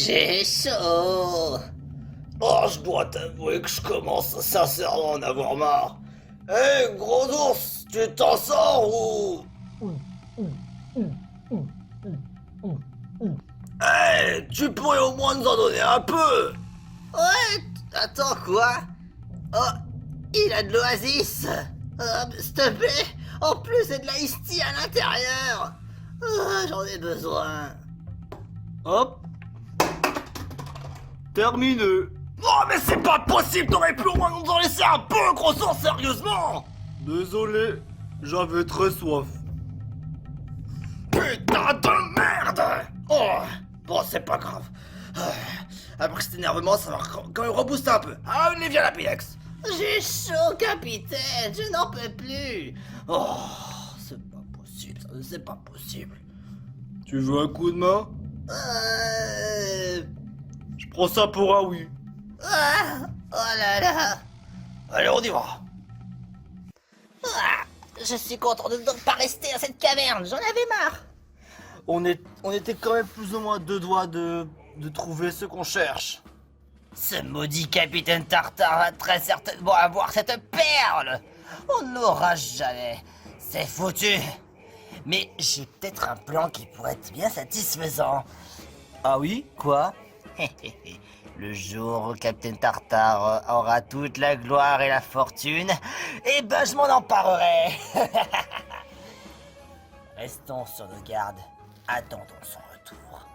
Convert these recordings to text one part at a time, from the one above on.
J'ai chaud. Oh, je dois t'avouer que je commence sincèrement à en avoir marre. Hé, gros ours, tu t'en sors ou... Hé, tu pourrais au moins nous en donner un peu. Ouais, attends quoi? Oh, il a de l'oasis. S'il te plaît. En plus, c'est de la iced tea à l'intérieur. J'en ai besoin. Hop. Terminé. Oh, mais c'est pas possible, t'aurais pu au moins nous en laisser un peu, gros ours, sérieusement. Désolé, j'avais très soif. Putain de merde. Oh, bon, c'est pas grave. Après cet énervement, ça va quand même rebooster un peu. Allez, viens la Pilex. J'ai chaud, capitaine. Je n'en peux plus. Oh, c'est pas possible, ça, c'est pas possible. Tu veux un coup de main? Je prends ça pour un oui. Oh là là. Allez, on y va. Je suis content de ne pas rester à cette caverne. J'en avais marre. On était quand même plus ou moins à deux doigts de trouver ce qu'on cherche. Ce maudit capitaine Tartare va très certainement avoir cette perle. On n'aura jamais. C'est foutu. Mais j'ai peut-être un plan qui pourrait être bien satisfaisant. Ah oui? Quoi? Le jour où Capitaine Tartare aura toute la gloire et la fortune, eh ben je m'en emparerai. Restons sur nos gardes. Attendons son retour.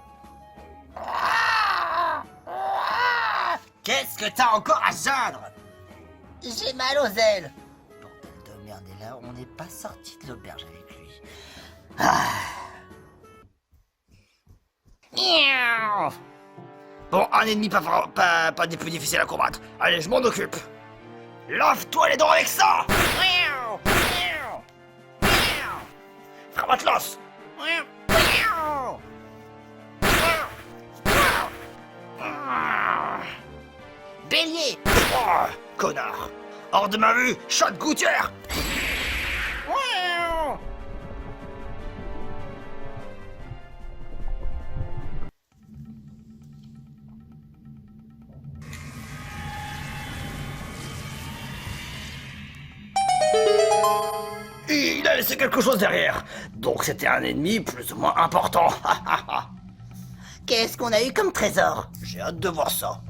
Qu'est-ce que t'as encore à geindre? J'ai mal aux ailes. Bordel de merde, et là, on n'est pas sorti de l'auberge avec lui. Miaou. Bon, un ennemi pas des plus difficiles à combattre. Allez, je m'en occupe. Lave-toi les dents avec ça. Miaou. Miaou. Miaou. Framatlos. Miaou. Bélier. Oh, connard. Hors de ma vue, chat de gouttière. Il a laissé quelque chose derrière. Donc c'était un ennemi plus ou moins important. Qu'est-ce qu'on a eu comme trésor? J'ai hâte de voir ça.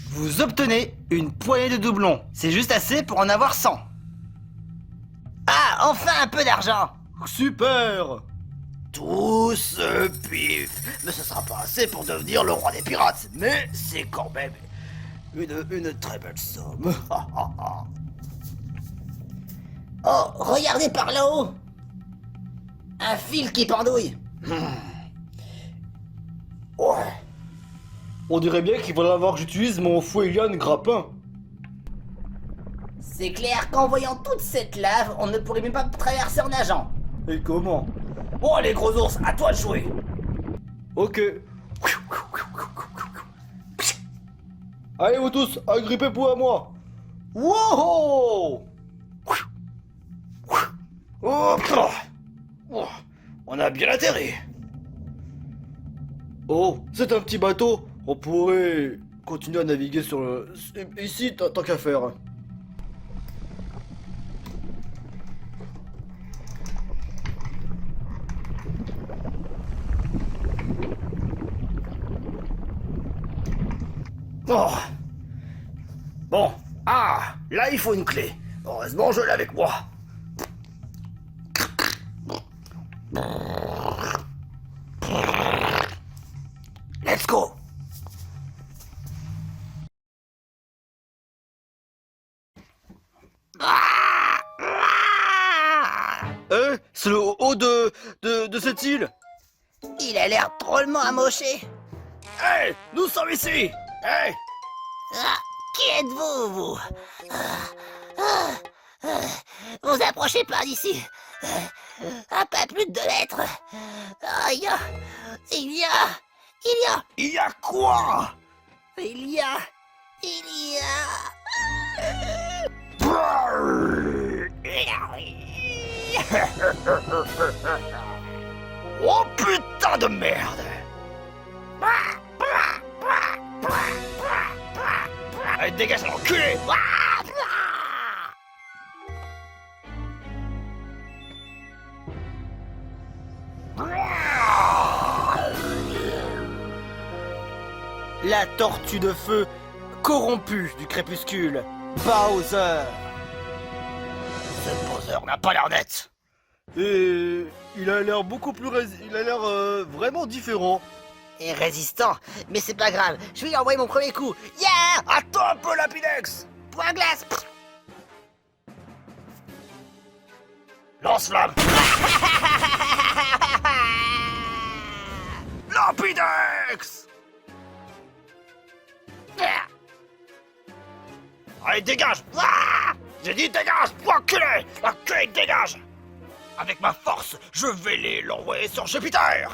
Vous obtenez une poignée de doublons. C'est juste assez pour en avoir 100. Ah, enfin un peu d'argent. Super. Tout ce pif. Mais ce sera pas assez pour devenir le roi des pirates. Mais c'est quand même une très belle somme. Oh, regardez par là-haut. Un fil qui pendouille. Ouais. On dirait bien qu'il faudra voir que j'utilise mon fouet liane grappin. C'est clair qu'en voyant toute cette lave, on ne pourrait même pas traverser en nageant. Et comment? Bon allez gros ours, à toi de jouer. Ok. Allez vous tous, agrippez-vous à moi. Wow! Hop là. Oh, on a bien atterri. Oh, c'est un petit bateau. On pourrait continuer à naviguer sur le... Ici, tant qu'à faire. Oh. Bon. Ah, là il faut une clé. Heureusement, je l'ai avec moi. Let's go. C'est le haut de cette île. Il a l'air drôlement amoché. Hey, nous sommes ici. Hey. Qui êtes-vous, vous? Vous approchez pas d'ici. Pas plus de 2 mètres. Il y a... Il y a quoi? Il y a... Oh putain de merde! Allez, dégage, l'enculé! La tortue de feu corrompue du crépuscule, Bowser. Ce Bowser n'a pas l'air net! Et il a l'air beaucoup plus il a l'air vraiment différent. Et résistant. Mais c'est pas grave, je vais lui envoyer mon premier coup. Yeah! Attends un peu, Lapidex! Point glace. Lance-flamme! Lapidex! Allez, dégage! J'ai dit dégage! Enculé! Enculé, dégage! Avec ma force, je vais l'envoyer sur Jupiter!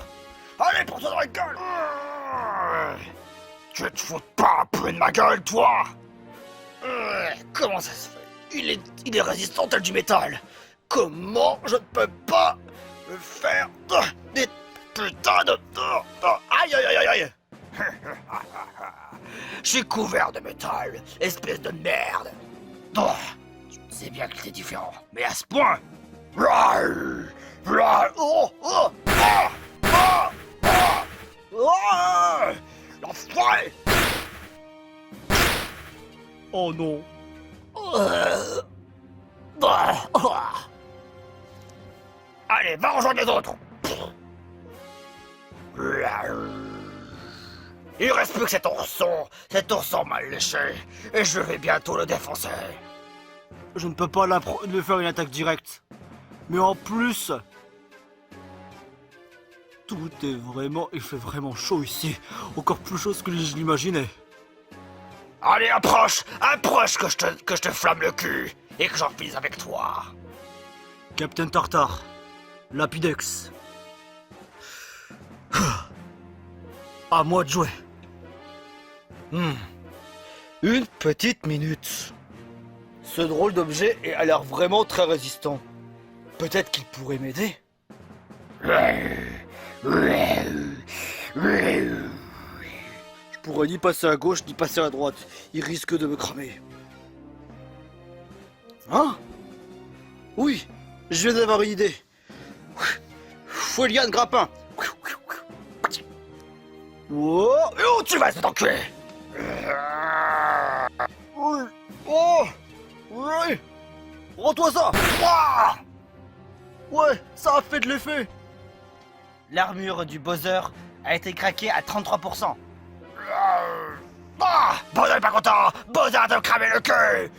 Allez, pour toi dans la gueule! Tu te fous pas un peu de ma gueule, toi? Comment ça se fait? Il est résistant tel du métal! Comment je ne peux pas le faire des putains de... Aïe aïe aïe aïe! Je suis couvert de métal, espèce de merde! Oh, tu sais bien que t'es différent, mais à ce point! Oh, oh, oh, oh, oh, l'enfoiré! Oh non. Allez, va rejoindre les autres! Il reste plus que cet ourson mal léché, et je vais bientôt le défoncer. Je ne peux pas lui faire une attaque directe. Mais en plus, il fait vraiment chaud ici. Encore plus chaud que je l'imaginais. Allez, approche que je te flamme le cul, et que j'en finisse avec toi. Captain Tartare, Lapidex. À moi de jouer. Une petite minute. Ce drôle d'objet a l'air vraiment très résistant. Peut-être qu'il pourrait m'aider. Je pourrais ni passer à gauche ni passer à droite. Il risque de me cramer. Hein? Oui, je viens d'avoir une idée. Foueliane Grappin. Oh, Et où tu vas, cet enculé? oui. Oh, oui. Rends-toi ça. Ouah! Ouais, ça a fait de l'effet. L'armure du Bowser a été craquée à 33%. Bowser est pas content! Bowser a te cramer le cul!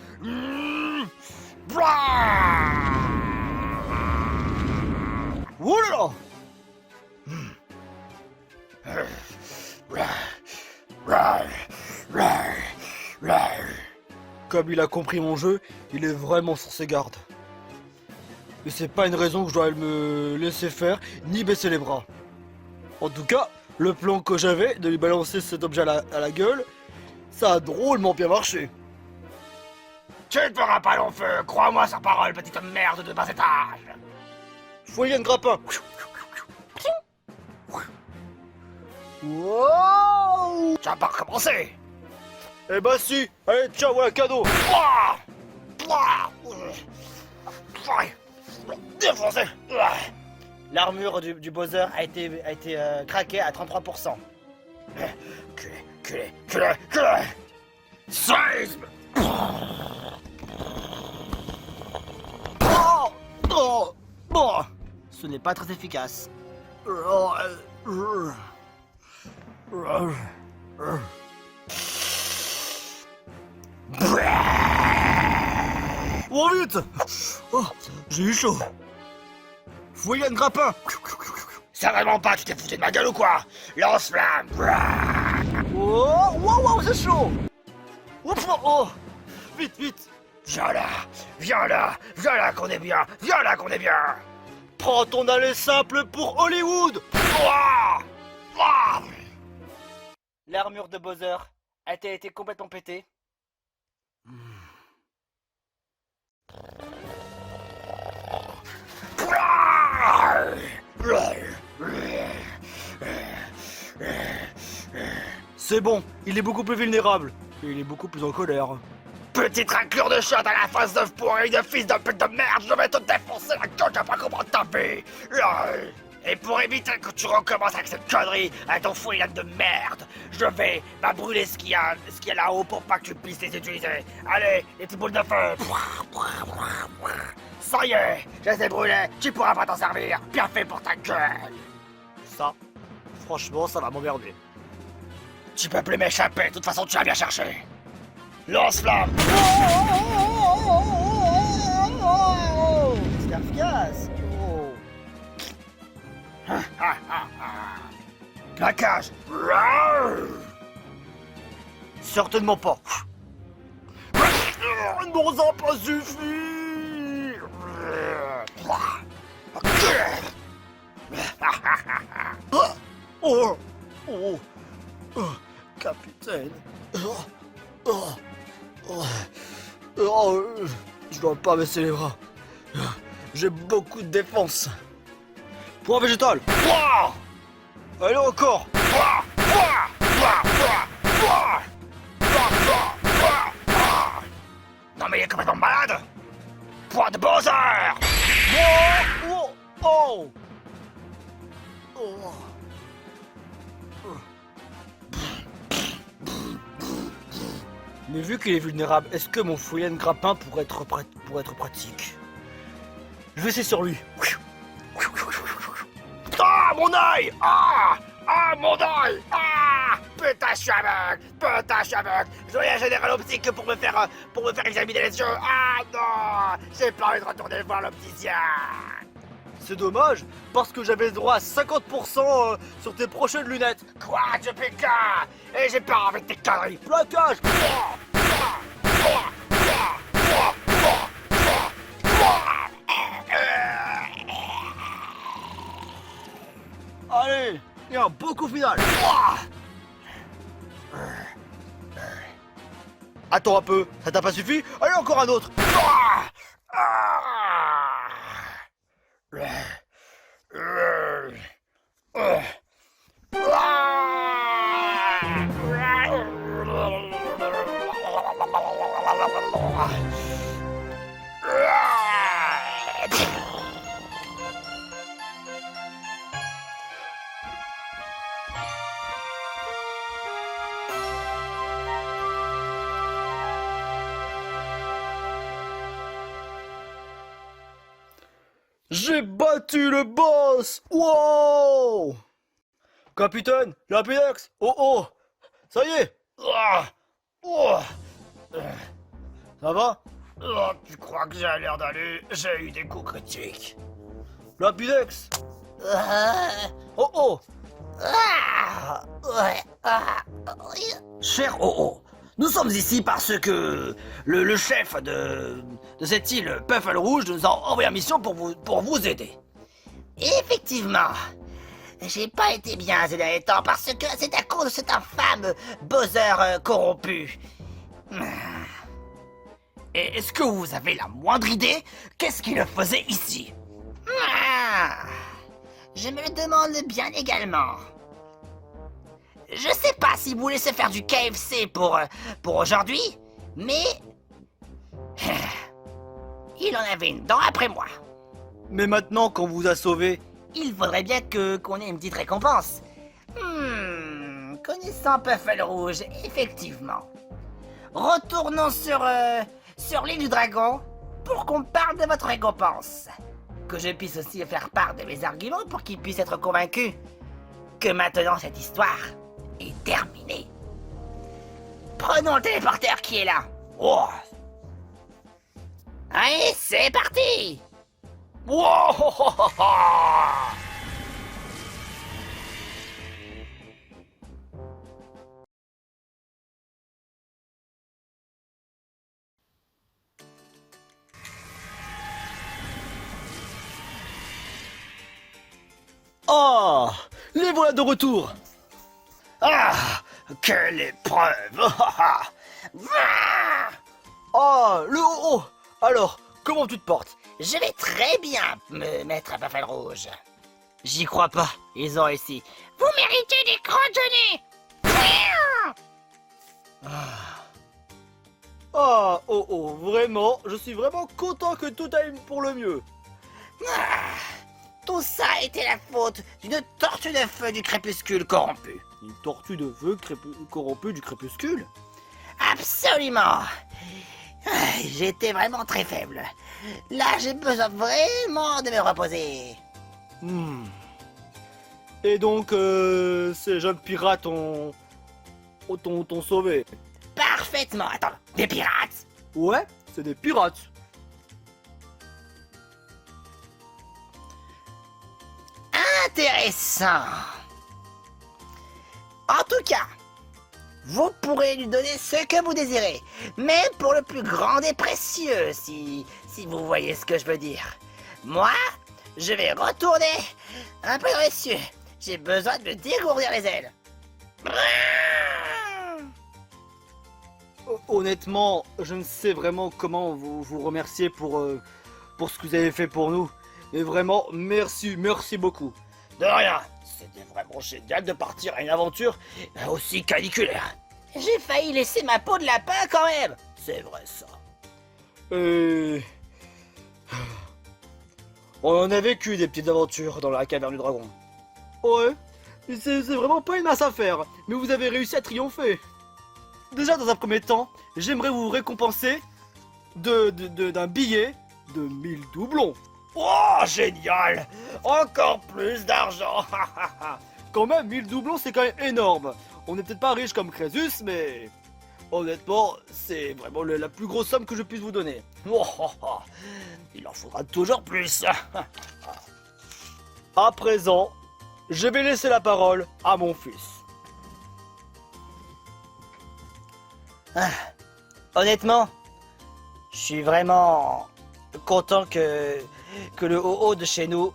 Oh là là. Comme il a compris mon jeu, il est vraiment sur ses gardes. Et c'est pas une raison que je dois me laisser faire, ni baisser les bras. En tout cas, le plan que j'avais de lui balancer cet objet à la gueule, ça a drôlement bien marché. Tu ne feras pas long feu, crois-moi sur parole, petite merde de bas étage! Fouillane Grappin. Wow. Tu vas pas recommencer! Eh bah si. Allez, ciao, voilà, cadeau. Défoncé! L'armure du Bowser a été craquée à 33%. Culé! Séisme! Oh, bon, ce n'est pas très efficace. Oh vite. Oh, j'ai eu chaud. Fouillane Grappin. Sérieusement pas, tu t'es foutu de ma gueule ou quoi? Lance-flamme! Oh, wow, c'est chaud. Oups, oh, vite. Viens là qu'on est bien! Prends ton aller simple pour Hollywood. L'armure de Bowser a été complètement pétée. C'est bon, il est beaucoup plus vulnérable. Et il est beaucoup plus en colère. Petite raclure de shot à la face d'œuf pourri de fils de pute de merde, je vais te défoncer la gueule, tu vas pas comprendre ta vie. Et pour éviter que tu recommences avec cette connerie, avec ton fouillis de merde, je vais brûler ce qu'il y a là-haut pour pas que tu puisses les utiliser. Allez, les petites boules de feu. Ça y est, je les ai brûlés, tu pourras pas t'en servir. Bien fait pour ta gueule. Ça, franchement, ça va m'emmerder. Tu peux plus m'échapper, de toute façon tu as bien cherché. Lance-flamme. Scarfias. Oh. Plaquage. Certainement pas. Non, ça n'a pas suffi. Oh, oh, oh, capitaine. Je dois pas baisser les bras. J'ai beaucoup de défense. Point végétal. Allez encore. Non mais il est complètement malade. Point de Bowser. Oh, oh, oh. Mais vu qu'il est vulnérable, est-ce que mon fouillet de grappin pourrait être pratique? Je vais essayer sur lui. Ah, mon œil. Ah, mon œil. Ah, putain, je suis aveugle. Je dois y aller général optique pour me faire examiner les yeux. Ah non, j'ai pas envie de retourner voir l'opticien. C'est dommage, parce que j'avais le droit à 50% sur tes prochaines lunettes. Quoi, tu piques? Et j'ai pas envie de tes conneries. Plaquage. Allez, il y a un beau coup final. Attends un peu, ça t'a pas suffi? Allez, encore un autre. J'ai battu le boss! Wow! Capitaine, Lapidex! Oh oh! Ça y est! Ça va? Tu crois que j'ai l'air d'aller? J'ai eu des coups critiques. Lapidex! Oh oh! Cher Oh, nous sommes ici parce que le chef de cette île, Puffle Rouge, nous a envoyé en mission pour vous aider. Effectivement, j'ai pas été bien ces derniers temps parce que c'est à cause de cet infâme Bowser corrompu. Et est-ce que vous avez la moindre idée qu'est-ce qu'il faisait ici? Je me le demande bien également. Je sais pas s'il voulait se faire du KFC pour aujourd'hui, mais... il en avait une dent après moi. Mais maintenant qu'on vous a sauvé, Il faudrait bien qu'on ait une petite récompense. Connaissant Puffle Rouge, effectivement. Retournons sur l'île du dragon pour qu'on parle de votre récompense. Que je puisse aussi faire part de mes arguments pour qu'il puisse être convaincu que maintenant cette histoire est terminée. Prenons le téléporteur qui est là. Oh. Allez, c'est parti. ah, les voilà de retour. Ah, quelle épreuve. Ah, le oh. Alors, comment tu te portes? Je vais très bien, maître Puffle Rouge. J'y crois pas, ils ont réussi. Vous méritez des crocs de nez. Ah, oh, oh, vraiment, je suis vraiment content que tout aille pour le mieux. Ah, tout ça a été la faute d'une tortue de feu du crépuscule corrompu. Une tortue de feu corrompue du crépuscule? Absolument. J'étais vraiment très faible. Là, j'ai besoin vraiment de me reposer. Hmm. Et donc, ces jeunes pirates t'ont sauvé? Parfaitement. Attends, des pirates? Ouais, c'est des pirates. Intéressant. En tout cas, vous pourrez lui donner ce que vous désirez, mais pour le plus grand des précieux, si vous voyez ce que je veux dire. Moi, je vais retourner un peu dans les cieux. J'ai besoin de me dégourdir les ailes. Honnêtement, je ne sais vraiment comment vous remercier pour ce que vous avez fait pour nous. Mais vraiment, merci beaucoup. De rien. C'était vraiment génial de partir à une aventure aussi caniculaire. J'ai failli laisser ma peau de lapin quand même. C'est vrai ça. On en a vécu des petites aventures dans la caverne du dragon. Ouais, c'est vraiment pas une mince affaire, mais vous avez réussi à triompher. Déjà, dans un premier temps, j'aimerais vous récompenser d'un billet de 1000 doublons. Oh, génial. Encore plus d'argent. Quand même, 1000 doublons, c'est quand même énorme. On n'est peut-être pas riche comme Crésus, mais honnêtement, c'est vraiment la plus grosse somme que je puisse vous donner. Il en faudra toujours plus. À présent, je vais laisser la parole à mon fils. Honnêtement, je suis vraiment content que le haut de chez nous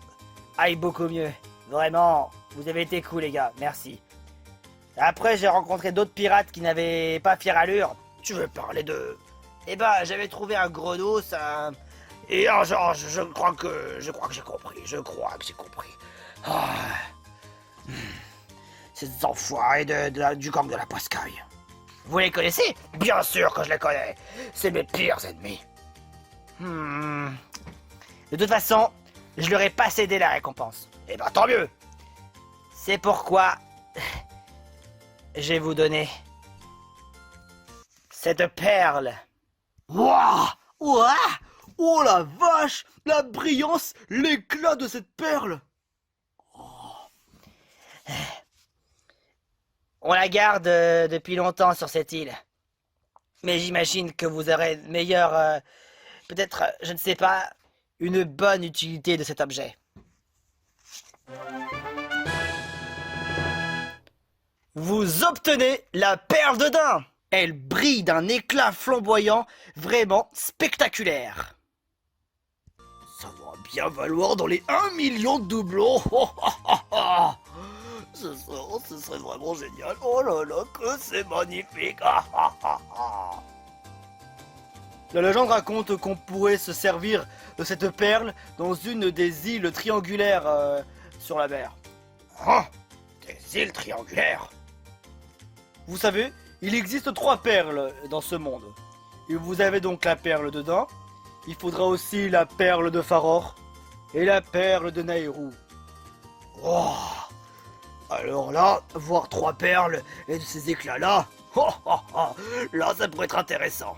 aille beaucoup mieux. Vraiment, vous avez été cool les gars, merci. Après, j'ai rencontré d'autres pirates qui n'avaient pas fière allure. Tu veux parler de... Eh ben, j'avais trouvé un grenouille, ça... Et genre, je crois que j'ai compris. Je crois que j'ai compris. Ah. Ces enfoirés du gang de la Pascaille. Vous les connaissez? Bien sûr que je les connais. C'est mes pires ennemis. De toute façon, je leur ai pas cédé la récompense. Eh ben tant mieux. C'est pourquoi je vais vous donner cette perle. Waouh! Ouah! Oh la vache! La brillance, l'éclat de cette perle! On la garde depuis longtemps sur cette île. Mais j'imagine que vous aurez meilleur... peut-être, je ne sais pas, une bonne utilité de cet objet. Vous obtenez la perle de daim. Elle brille d'un éclat flamboyant vraiment spectaculaire. Ça va bien valoir dans les 1 million de doublons. Ce serait vraiment génial. Oh là là, que c'est magnifique. La légende raconte qu'on pourrait se servir de cette perle dans une des îles triangulaires sur la mer. Des îles triangulaires. Vous savez, il existe 3 perles dans ce monde. Et vous avez donc la perle de daim, il faudra aussi la perle de Faror et la perle de Nairou. Oh. Alors là, voir 3 perles et de ces éclats-là, là ça pourrait être intéressant.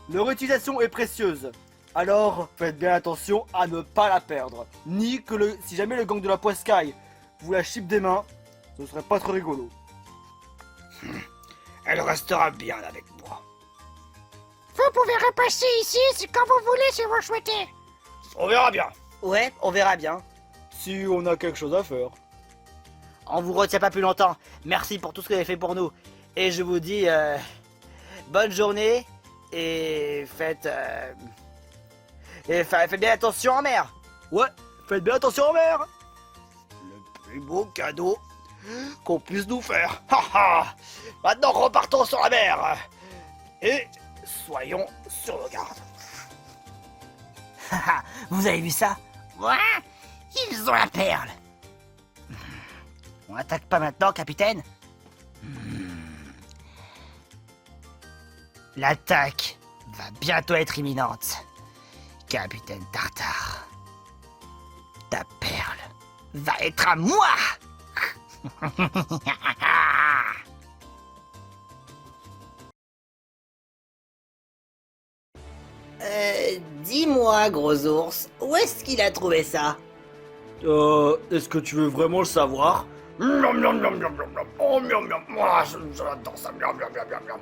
Leur utilisation est précieuse, alors faites bien attention à ne pas la perdre. Ni que si jamais le gang de la Poiscaille vous la chipe des mains, ce serait pas trop rigolo. Elle restera bien avec moi. Vous pouvez repasser ici, c'est quand vous voulez si vous le souhaitez. On verra bien. Ouais, on verra bien. Si on a quelque chose à faire. On vous retient pas plus longtemps. Merci pour tout ce que vous avez fait pour nous. Et je vous dis bonne journée et faites bien attention en mer. Ouais, faites bien attention en mer. Le plus beau cadeau qu'on puisse nous faire. Maintenant repartons sur la mer. Et soyons sur nos gardes. Vous avez vu ça? Ouais, ils ont la perle. On attaque pas maintenant, capitaine? L'attaque va bientôt être imminente. Capitaine Tartare, ta perle va être à moi. Dis-moi, gros ours, où est-ce qu'il a trouvé ça? Est-ce que tu veux vraiment le savoir? Miam, miam, miam, miam, miam, miam. Oh, miam, miam. Moi, j'adore ça. Miam, miam, miam, miam, miam.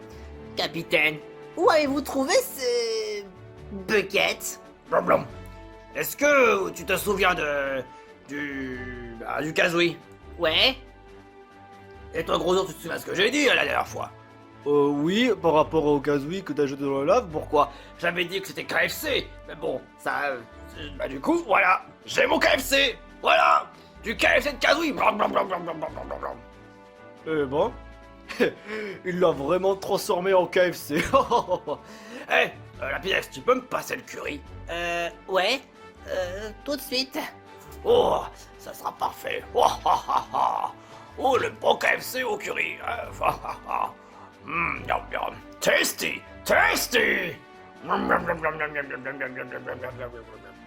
Capitaine, où avez-vous trouvé ces... buckets? Miam, miam. Est-ce que tu te souviens du kazooie? Ouais. Et toi, gros ours, tu te souviens de ce que j'ai dit la dernière fois? Oui, par rapport au kazooie que t'as jeté dans la lave, pourquoi? J'avais dit que c'était KFC, mais bon, ça... bah du coup, voilà, j'ai mon KFC. Voilà, du KFC de kazooie. Blam, blam, blam, blam, blam, blam, blam, blam. Eh ben, il l'a vraiment transformé en KFC. Hé, la pièce, tu peux me passer le curry? Ouais. Tout de suite. Oh, ça sera parfait. Oh, ha, ha, ha. Oh, le bon KFC au curry. Yum, yum. Tasty, tasty. Yum, yum, yum, yum, yum, yum, yum, yum, yum, yum, yum, yum, yum, yum, yum.